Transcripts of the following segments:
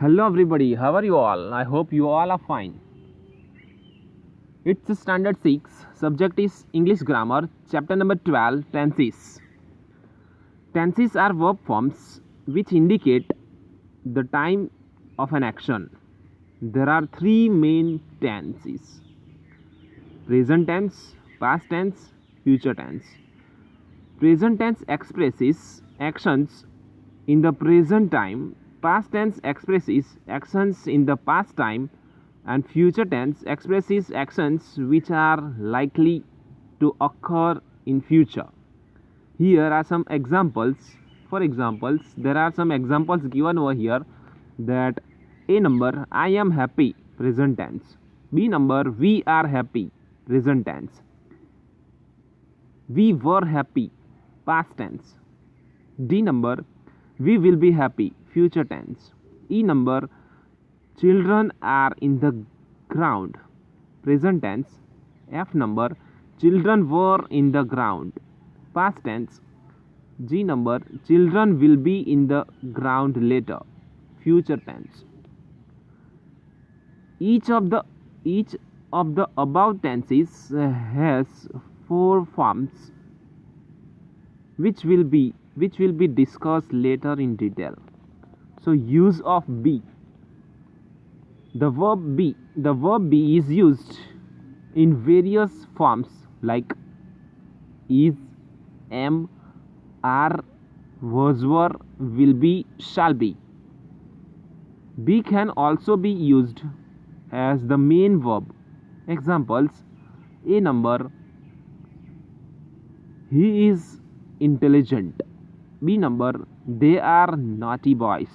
Hello everybody, how are you all? I hope you all are fine. It's standard 6, subject is English grammar, chapter number 12, tenses. Tenses are verb forms which indicate the time of an action. There are three main tenses: present tense, past tense, future tense. Present tense expresses actions in the present time, past tense expresses actions in the past time, and future tense expresses actions which are likely to occur in future. Here are some examples. For examples, there are some examples given over here that A number, I am happy, present tense. B number, we are happy, present tense. We were happy, past tense. D number, we will be happy, future tense. E number, children are in the ground, present tense. F number, children were in the ground, past tense. G number, children will be in the ground later, future tense. Each of the above tenses has four forms which will be discussed later in detail. So use of be. The verb be is used in various forms like is, am, are, was, were, will be, shall be. Be can also be used as the main verb. Examples: A number, he is intelligent. B number, they are naughty boys.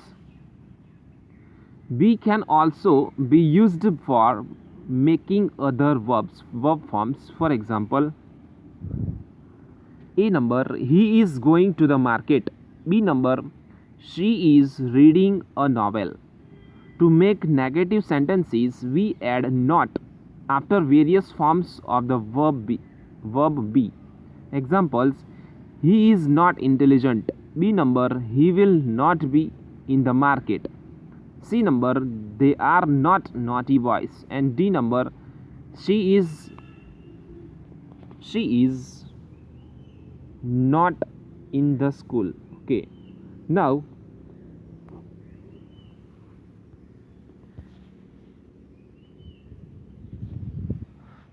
Be can also be used for making other verb forms. For example, A number, he is going to the market. B number, she is reading a novel. To make negative sentences, we add not after various forms of the verb be. Examples: he is not intelligent. B number, he will not be in the market. C number, they are not naughty boys. And D number, she is not in the school. Okay, now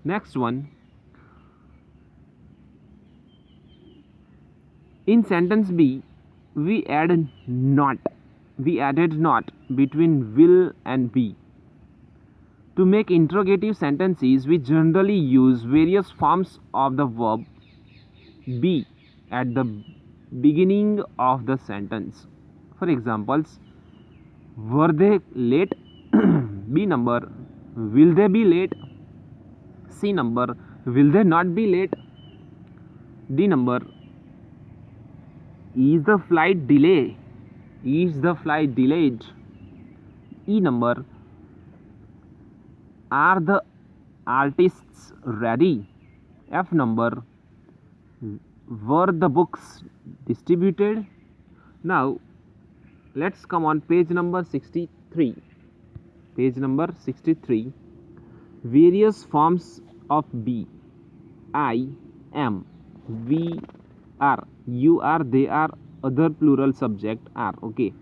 next one. In sentence B, we added not between will and be. To make interrogative sentences, we generally use various forms of the verb be at the beginning of the sentence. For examples, were they late? B number, will they be late? C number, will they not be late? D number, is the flight delayed? E number, are the artists ready? F number, were the books distributed? Now let's come on page number 63. Various forms of be: I, am, we are, you are, they are, other plural subject are. Okay,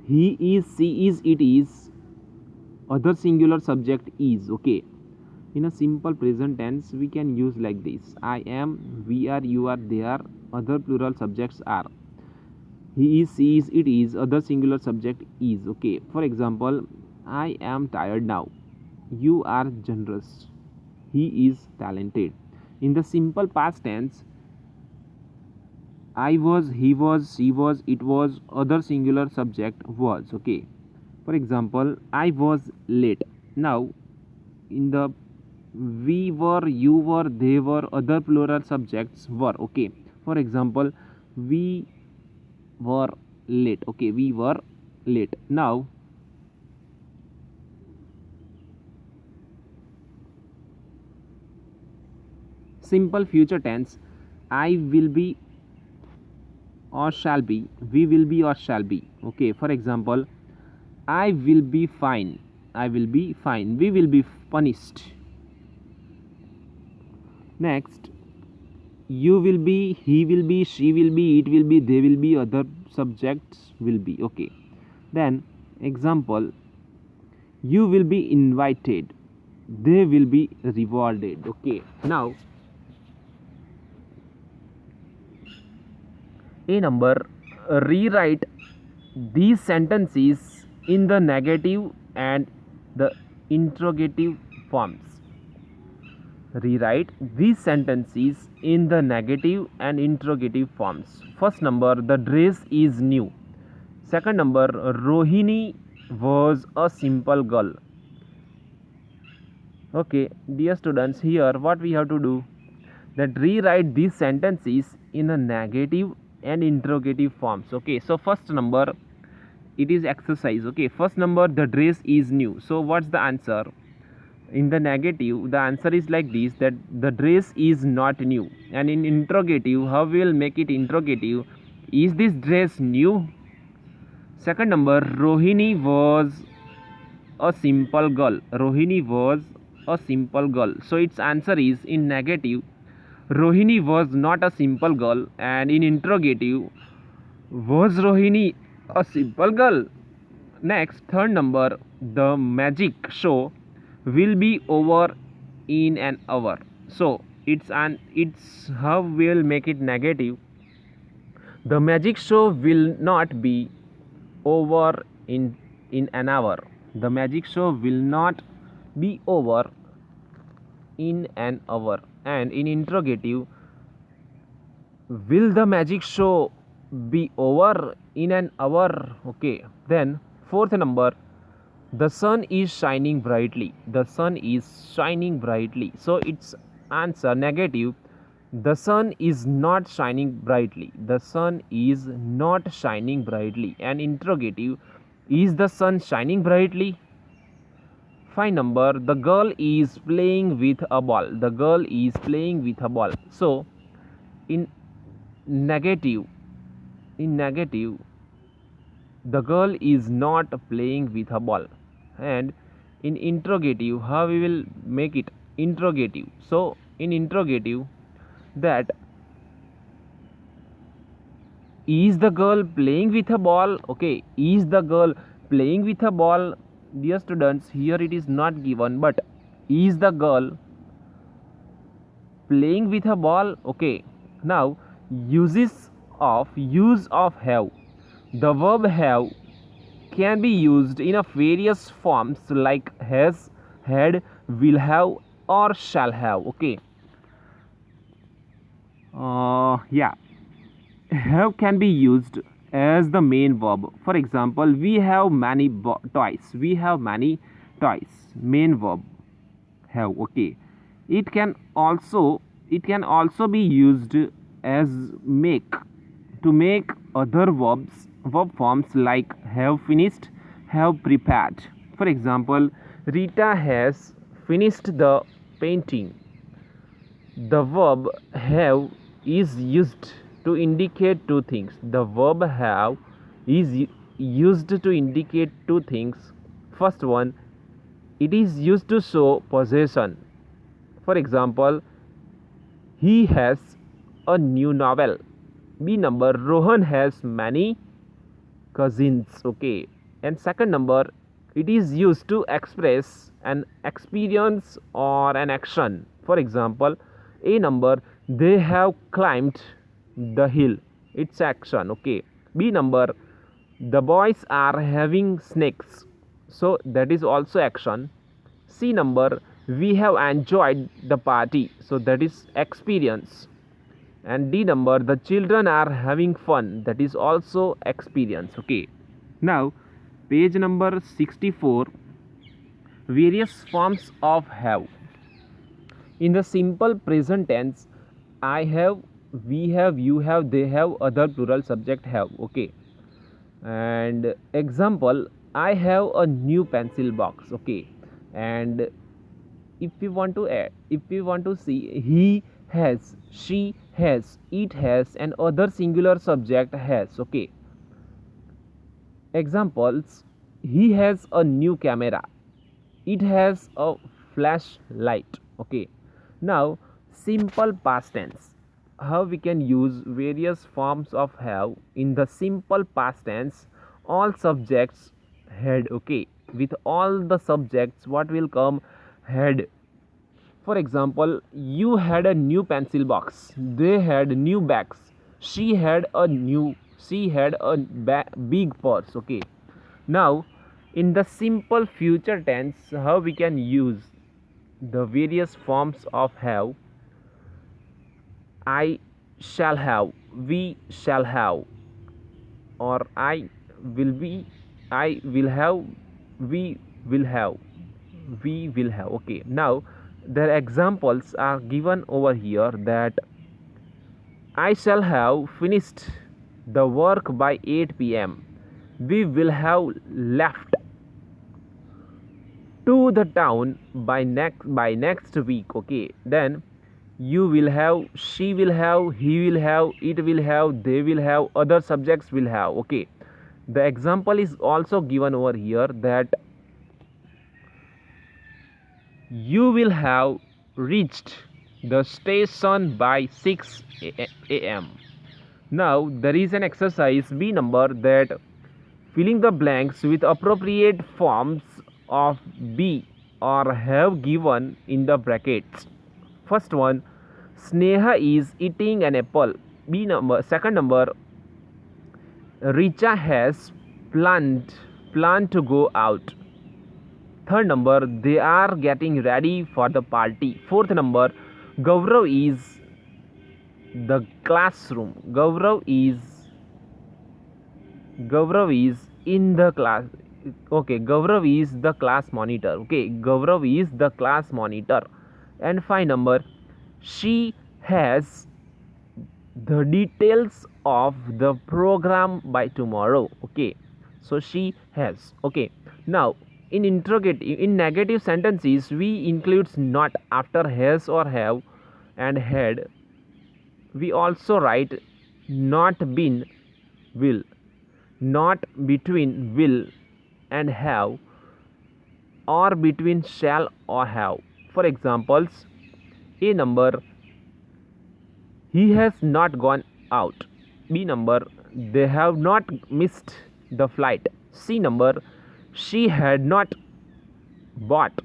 he is, she is, it is, other singular subject is. Okay, in a simple present tense we can use like this: I am, we are, you are, they are, other plural subjects are. He is, she is, it is, other singular subject is. Okay, for example, I am tired now. You are generous. He is talented. In the simple past tense, I was, he was, she was, it was, other singular subject was. Okay, for example, I was late. Now in the we were, you were, they were, other plural subjects were. Okay, for example, we were late. Okay, we were late. Now simple future tense, I will be or shall be, we will be or shall be. Okay, for example, I will be fine. I will be fine. We will be punished. Next, you will be, he will be, she will be, it will be, they will be, other subjects will be. Okay. Then, example, you will be invited. They will be rewarded. Okay. Now, A number, rewrite these sentences in the negative and the interrogative forms. Rewrite these sentences in the negative and interrogative forms. First number, the dress is new. Second number, Rohini was a simple girl. Okay, dear students, here what we have to do, that rewrite these sentences in a negative and interrogative forms. Okay, so first number, it is exercise. Okay, first number, the dress is new. So what's the answer? In the negative, the answer is like this, that the dress is not new. And in interrogative, how we will make it interrogative? Is this dress new? Second number, Rohini was a simple girl. Rohini was a simple girl. So its answer is in negative, Rohini was not a simple girl. And in interrogative, was Rohini a simple girl? Next, third number, the magic show will be over in an hour. So it's how we'll make it negative. The magic show will not be over in an hour. The magic show will not be over in an hour. And in interrogative, will the magic show be over in an hour? Okay. Then fourth number, the sun is shining brightly. The sun is shining brightly. So its answer negative, the sun is not shining brightly. The sun is not shining brightly. And interrogative, is the sun shining brightly? Five number, the girl is playing with a ball. The girl is playing with a ball. So in negative, the girl is not playing with a ball. And in interrogative, how we will make it interrogative? So in interrogative, that is the girl playing with a ball? Okay, is the girl playing with a ball? Dear students, here it is not given, but is the girl playing with a ball? Okay. Now, use of have. The verb have can be used in a various forms like has, had, will have, or shall have. Okay. Yeah, have can be used as the main verb. For example, we have many toys. We have many toys. Main verb have. Okay. It can also be used as make, to make other verb forms like have finished, have prepared. For example, Rita has finished the painting. The verb have is used to indicate two things. The verb have is used to indicate two things. First one, it is used to show possession. For example, he has a new novel. B number, Rohan has many cousins. Okay. And second number, it is used to express an experience or an action. For example, A number, they have climbed the hill. It's action. Okay. B number, the boys are having snakes. So that is also action. C number, we have enjoyed the party. So that is experience. And D number, the children are having fun. That is also experience. Okay. Now, page number 64, various forms of have. In the simple present tense, I have, we have, you have, they have, other plural subject have. Okay. And example, I have a new pencil box. Okay. And if we want to add, if we want to see, he has, she has, it has, and other singular subject has. Okay. Examples, he has a new camera. It has a flashlight. Okay. Now, simple past tense. How we can use various forms of have in the simple past tense. All subjects had. Okay. With all the subjects, what will come? Had. For example, you had a new pencil box. They had new bags. She had a big purse. Okay. Now, in the simple future tense, how we can use the various forms of have? I shall have, we shall have, or will be, I will have, we will have, we will have. Okay. Now, the examples are given over here that I shall have finished the work by 8 p.m. We will have left to the town by next week. Okay. Then you will have, she will have, he will have, it will have, they will have, other subjects will have. Okay. The example is also given over here that you will have reached the station by 6 a.m. Now there is an exercise B number that filling the blanks with appropriate forms of be or have given in the brackets. First one, Sneha is eating an apple. B number. Second number, Richa has planned to go out. Third number, they are getting ready for the party. Fourth number, Gaurav is the classroom. Gaurav is in the class. Okay, Gaurav is the class monitor. Okay, Gaurav is the class monitor. And 5 number, she has the details of the program by tomorrow. Okay, so she has. Okay. Now, in negative sentences, we includes not after has or have and had. We also write not been, will, not between will and have, or between shall or have. For examples, A number, he has not gone out. B number, they have not missed the flight. C number, she had not bought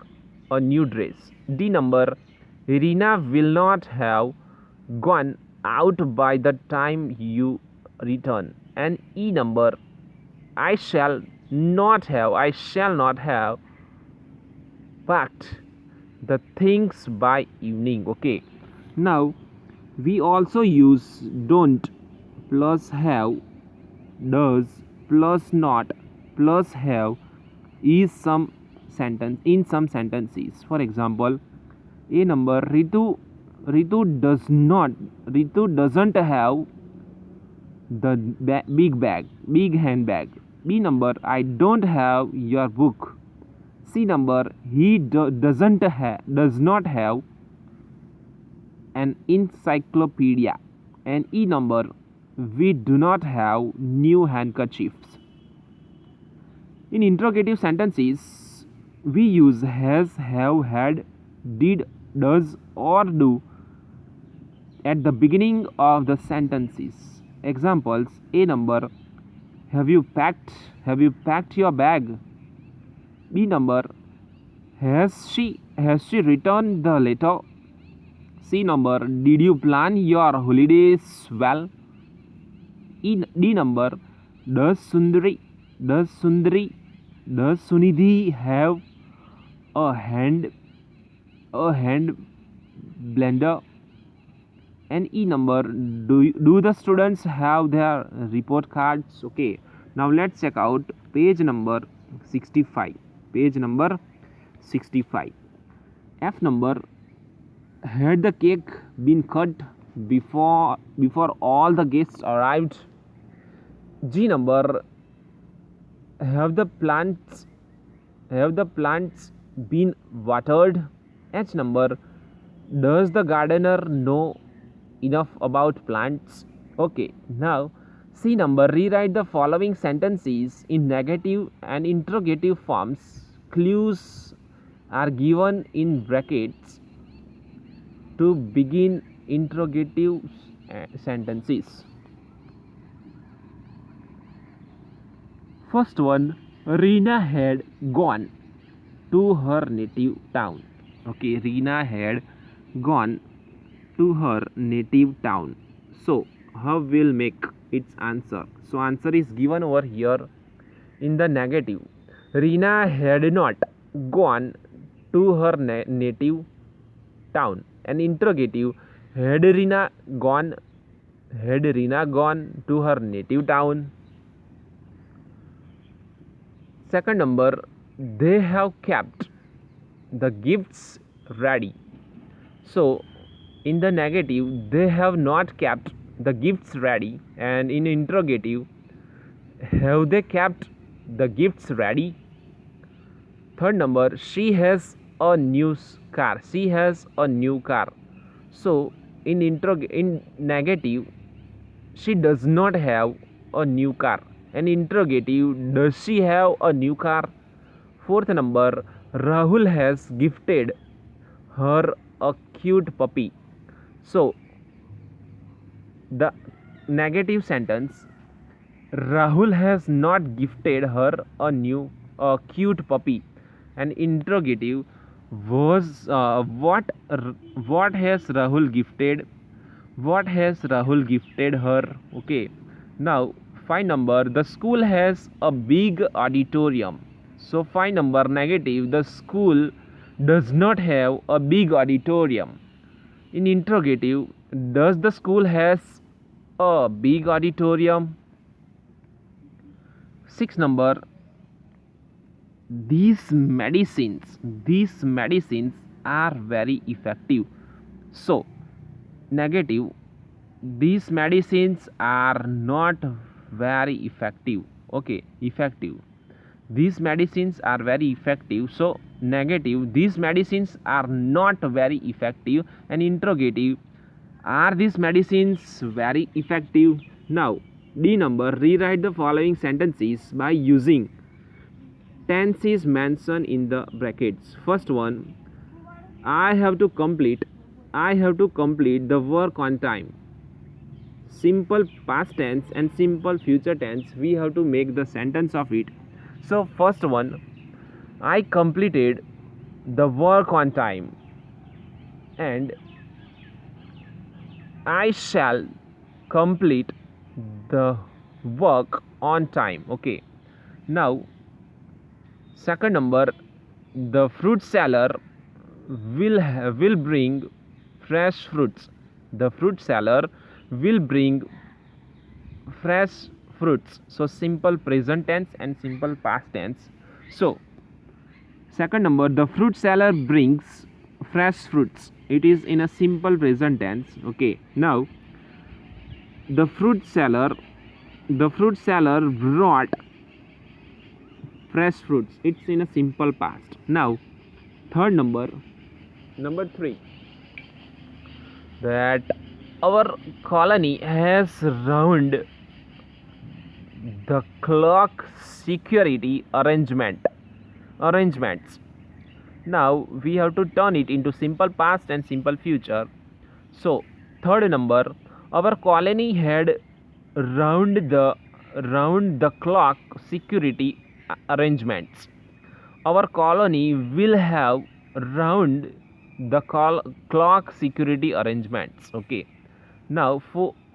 a new dress. D number, Rina will not have gone out by the time you return. And E number, I shall not have packed the things by evening. Okay. Now we also use don't plus have, does plus not plus have is some sentence in some sentences. For example, A number, Ritu doesn't have the big handbag. B number, I don't have your book. C number, he does not have an encyclopedia. And E number, we do not have new handkerchiefs. In interrogative sentences, we use has, have, had, did, does, or do at the beginning of the sentences. Examples: A number, have you packed your bag? B number, has she returned the letter? C number, did you plan your holidays well? D number, does Sunidhi have a hand blender? And E number, do the students have their report cards? Okay. Now let's check out page number 65. Page number 65. F number, had the cake been cut before all the guests arrived? G number, have the plants been watered? H number, does the gardener know enough about plants? Okay. Now C number, rewrite the following sentences in negative and interrogative forms. Clues are given in brackets to begin interrogative sentences. First one, Reena had gone to her native town. Okay, Reena had gone to her native town. So, how will make its answer? So, answer is given over here in the negative. Reena had not gone to her native town. And interrogative, had Reena gone? Had Reena gone to her native town? Second number, they have kept the gifts ready. So, in the negative, they have not kept the gifts ready, and in interrogative, have they kept the gifts ready? Third number, she has a new car. She has a new car. So, in negative, she does not have a new car. And interrogative, does she have a new car? Fourth number, Rahul has gifted her a cute puppy. So, the negative sentence, Rahul has not gifted her a cute puppy. And interrogative was what has Rahul gifted? What has Rahul gifted her? Okay. Now, 5 number, the school has a big auditorium. So 5 number negative, the school does not have a big auditorium. In interrogative, does the school has a big auditorium? 6 number, these medicines are very effective. So negative, these medicines are not very effective. Okay, effective, these medicines are very effective. So negative, these medicines are not very effective. And interrogative, are these medicines very effective? Now, D number, rewrite the following sentences by using tenses mentioned in the brackets. First one, I have to complete the work on time. Simple past tense and simple future tense, we have to make the sentence of it. So first one, I completed the work on time, and I shall complete the work on time. Okay. Now, second number, the fruit seller will bring fresh fruits. The fruit seller will bring fresh fruits. So simple present tense and simple past tense. So second number, the fruit seller brings fresh fruits. It is in a simple present tense. Okay. Now, the fruit seller brought fresh fruits. It's in a simple past. Now, third number 3, that our colony has round the clock security arrangements. Now we have to turn it into simple past and simple future. So third number, our colony had round the clock security arrangements. Our colony will have round the clock security arrangements. Okay. Now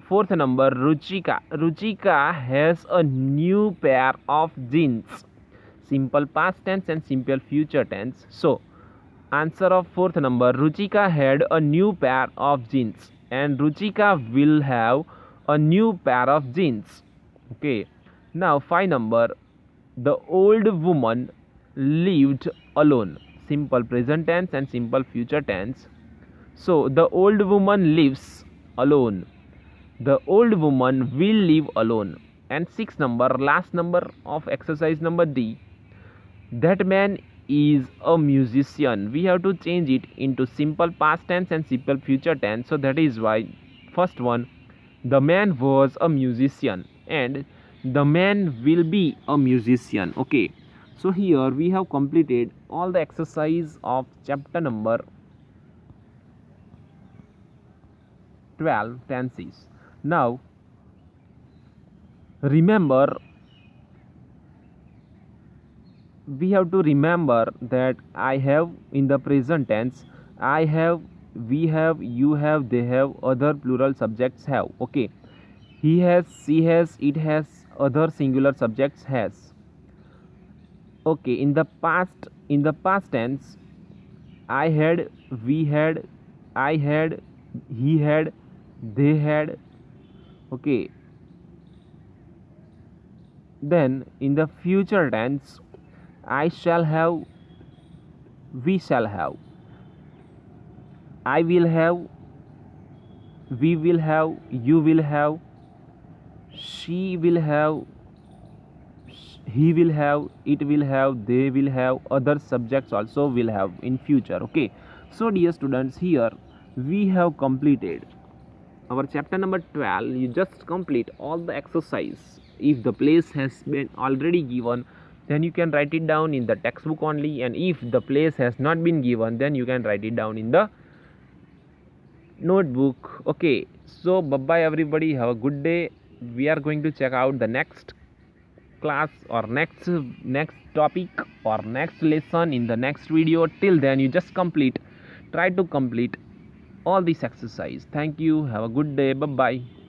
fourth number, Ruchika has a new pair of jeans. Simple past tense and simple future tense. So answer of fourth number, Ruchika had a new pair of jeans, and Ruchika will have a new pair of jeans. Okay. Now 5 number, the old woman lived alone. Simple present tense and simple future tense. So the old woman lives alone. The old woman will live alone. And 6 number, last number of exercise number D, that man is a musician. We have to change it into simple past tense and simple future tense. So that is why first one, the man was a musician. and the man will be a musician. Okay, so here we have completed all the exercise of chapter number 12, tenses. Now remember, we have to remember that I have in the present tense, I have, we have, you have, they have, other plural subjects have. Okay, he has, she has, it has, other singular subjects has. Okay, in the past tense, I had, we had, I had, he had, they had. Okay, then in the future tense, I shall have, we shall have, I will have, we will have, you will have, she will have, he will have, it will have, they will have, other subjects also will have in future. Okay, so dear students, here we have completed our chapter number 12. You just complete all the exercise. If the place has been already given, then you can write it down in the textbook only, and if the place has not been given, then you can write it down in the notebook. Okay, so bye bye everybody, have a good day. We are going to check out the next class or next topic or next lesson in the next video. Till then, you just try to complete all this exercise. Thank you, have a good day, bye bye.